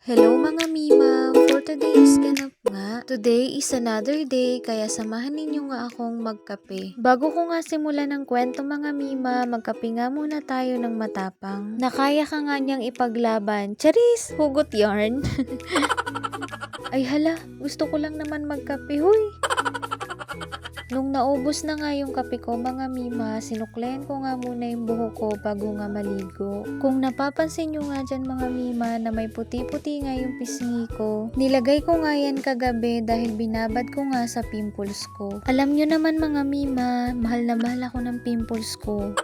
Hello mga Mima! For today's ganap nga, today is another day kaya samahan ninyo nga akong magkape. Bago ko nga simulan ng kwento mga Mima, magkape nga muna tayo ng matapang. Nakaya ka nga niyang ipaglaban. Charis! Hugot yarn! Ay hala, gusto ko lang naman magkape, huy! Nung naubos na nga yung kape ko mga Mima, sinuklehan ko nga muna yung buhok ko bago nga maligo. Kung napapansin nyo nga dyan mga Mima na may puti-puti nga yung pisngi ko, nilagay ko nga yan kagabi dahil binabad ko nga sa pimples ko. Alam nyo naman mga Mima, mahal na mahal ako ng pimples ko.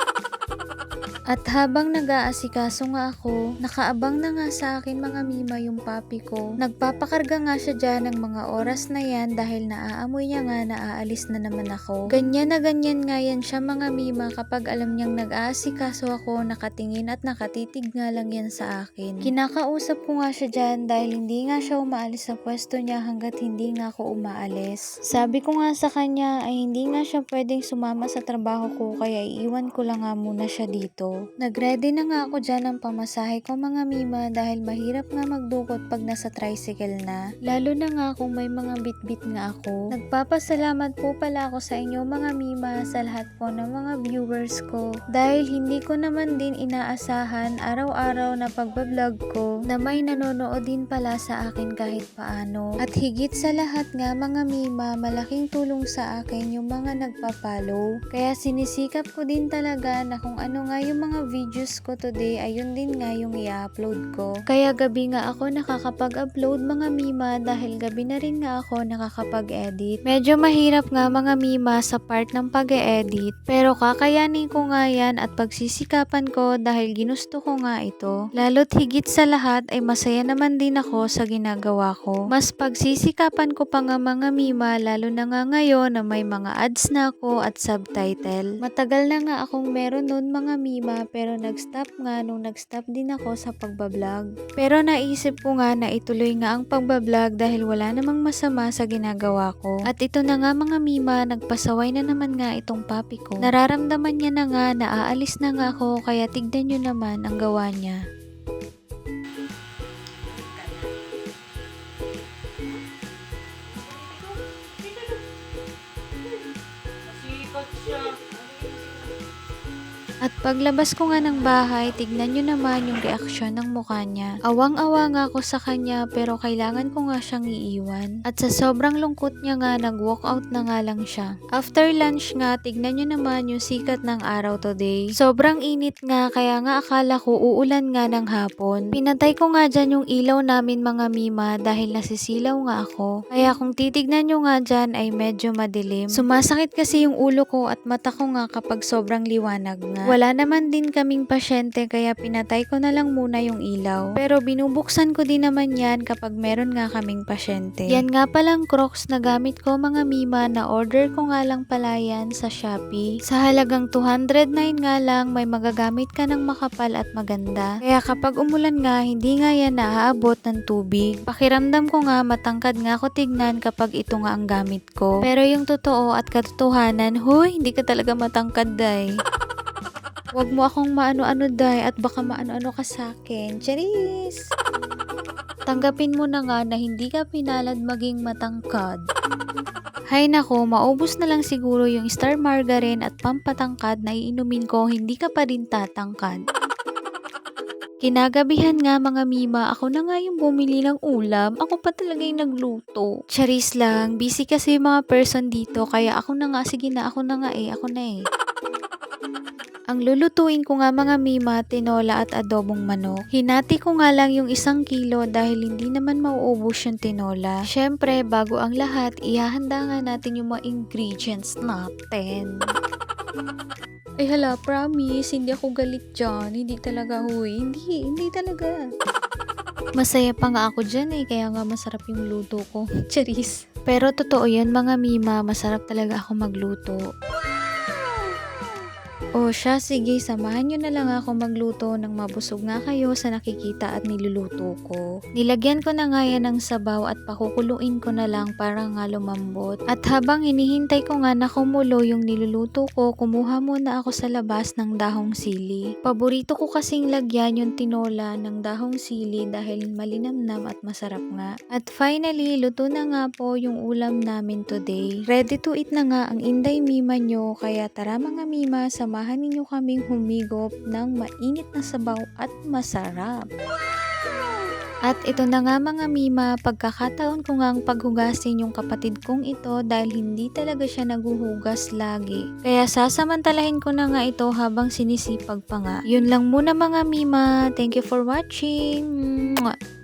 At habang nag-aasikaso nga ako, nakaabang na nga sa akin mga Mima yung papi ko. Nagpapakarga nga siya dyan ng mga oras na yan dahil naaamoy niya nga na aalis na naman ako. Ganyan na ganyan nga yan siya mga Mima kapag alam niyang nag-aasikaso ako, nakatingin at nakatitig nga lang yan sa akin. Kinakausap ko nga siya dyan dahil hindi nga siya umaalis sa pwesto niya hanggat hindi nga ako umaalis. Sabi ko nga sa kanya ay hindi nga siya pwedeng sumama sa trabaho ko kaya iiwan ko lang nga muna siya dito. Nagready na nga ako dyan ng pamasahe ko mga Mima dahil mahirap nga magdukot pag nasa tricycle na. Lalo na nga kung may mga bitbit nga ako. Nagpapasalamat po pala ako sa inyo mga Mima sa lahat po ng mga viewers ko. Dahil hindi ko naman din inaasahan araw-araw na pagbablog ko na may nanonood din pala sa akin kahit paano. At higit sa lahat nga mga Mima, malaking tulong sa akin yung mga nagpa-follow. Kaya sinisikap ko din talaga na kung ano nga yung mga videos ko today, ayun din nga yung i-upload ko. Kaya gabi nga ako nakakapag-upload mga Mima dahil gabi na rin nga ako nakakapag-edit. Medyo mahirap nga mga Mima sa part ng pag-edit pero kakayanin ko nga yan at pagsisikapan ko dahil ginusto ko nga ito. Lalo't higit sa lahat ay masaya naman din ako sa ginagawa ko. Mas pagsisikapan ko pa nga mga Mima lalo na nga ngayon na may mga ads na ako at subtitle. Matagal na nga akong meron nun mga Mima pero nag-stop nga nung nag-stop din ako sa pagbablog. Pero naisip ko nga na ituloy nga ang pagbablog dahil wala namang masama sa ginagawa ko. At ito na nga mga Mima, nagpasaway na naman nga itong papi ko. Nararamdaman niya na nga na aalis na nga ako kaya tignan nyo naman ang gawa niya. At paglabas ko nga ng bahay, tignan nyo naman yung reaksyon ng mukha niya. Awang-awa nga ako sa kanya pero kailangan ko nga siyang iiwan. At sa sobrang lungkot niya nga, nag-walkout na nga lang siya. After lunch nga, tignan nyo naman yung sikat ng araw today. Sobrang init nga kaya nga akala ko uulan nga ng hapon. Pinatay ko nga dyan yung ilaw namin mga Mima dahil nasisilaw nga ako. Kaya kung titignan nyo nga dyan ay medyo madilim. Sumasakit kasi yung ulo ko at mata ko nga kapag sobrang liwanag nga. Wala naman din kaming pasyente kaya pinatay ko na lang muna yung ilaw. Pero binubuksan ko din naman yan kapag meron nga kaming pasyente. Yan nga palang Crocs na gamit ko mga Mima na order ko nga lang pala yan sa Shopee. Sa halagang 209 nga lang may magagamit ka ng makapal at maganda. Kaya kapag umulan nga hindi nga yan naaabot ng tubig. Pakiramdam ko nga matangkad nga ako tignan kapag ito nga ang gamit ko. Pero yung totoo at katotohanan, huy, hindi ka talaga matangkad day. Huwag mo akong maano-ano day at baka maano-ano ka sa akin. Charis! Tanggapin mo na nga na hindi ka pinalad maging matangkad. Hay nako, maubos na lang siguro yung Star Margarine at pampatangkad na iinumin ko, hindi ka pa din tatangkad. Kinagabihan nga mga Mima, ako na nga yung bumili ng ulam. Ako pa talaga yung nagluto. Charis lang, busy kasi yung mga person dito kaya ako na nga, sige na, ako na eh. Ang lulutuin ko nga mga Mima, tinola at adobong manok. Hinati ko nga lang yung 1 kilo dahil hindi naman mauubos yung tinola. Syempre, bago ang lahat, ihahanda nga natin yung mga ingredients natin. Ay hala, promise, hindi ako galit dyan. Hindi talaga, huy. Hindi talaga. Masaya pa nga ako dyan kaya nga masarap yung luto ko. Charis. Pero totoo yun mga Mima, masarap talaga ako magluto. O siya, sige, samahan nyo na lang ako magluto ng mabusog nga kayo sa nakikita at niluluto ko. Nilagyan ko na nga yan ng sabaw at pakukuluin ko na lang para nga lumambot. At habang hinihintay ko nga na kumulo yung niluluto ko, kumuha muna ako sa labas ng dahong sili. Paborito ko kasing lagyan yung tinola ng dahong sili dahil malinamnam at masarap nga. At finally, luto na nga po yung ulam namin today. Ready to eat na nga ang Inday Mima nyo, kaya tara mga Mima, samahan ninyo kaming humigop ng mainit na sabaw at masarap. At ito na nga mga Mima, pagkakataon ko ngang paghugasin yung kapatid kong ito dahil hindi talaga siya naguhugas lagi. Kaya sasamantalahin ko na nga ito habang sinisipag pa nga. Yun lang muna mga Mima. Thank you for watching. Mwah!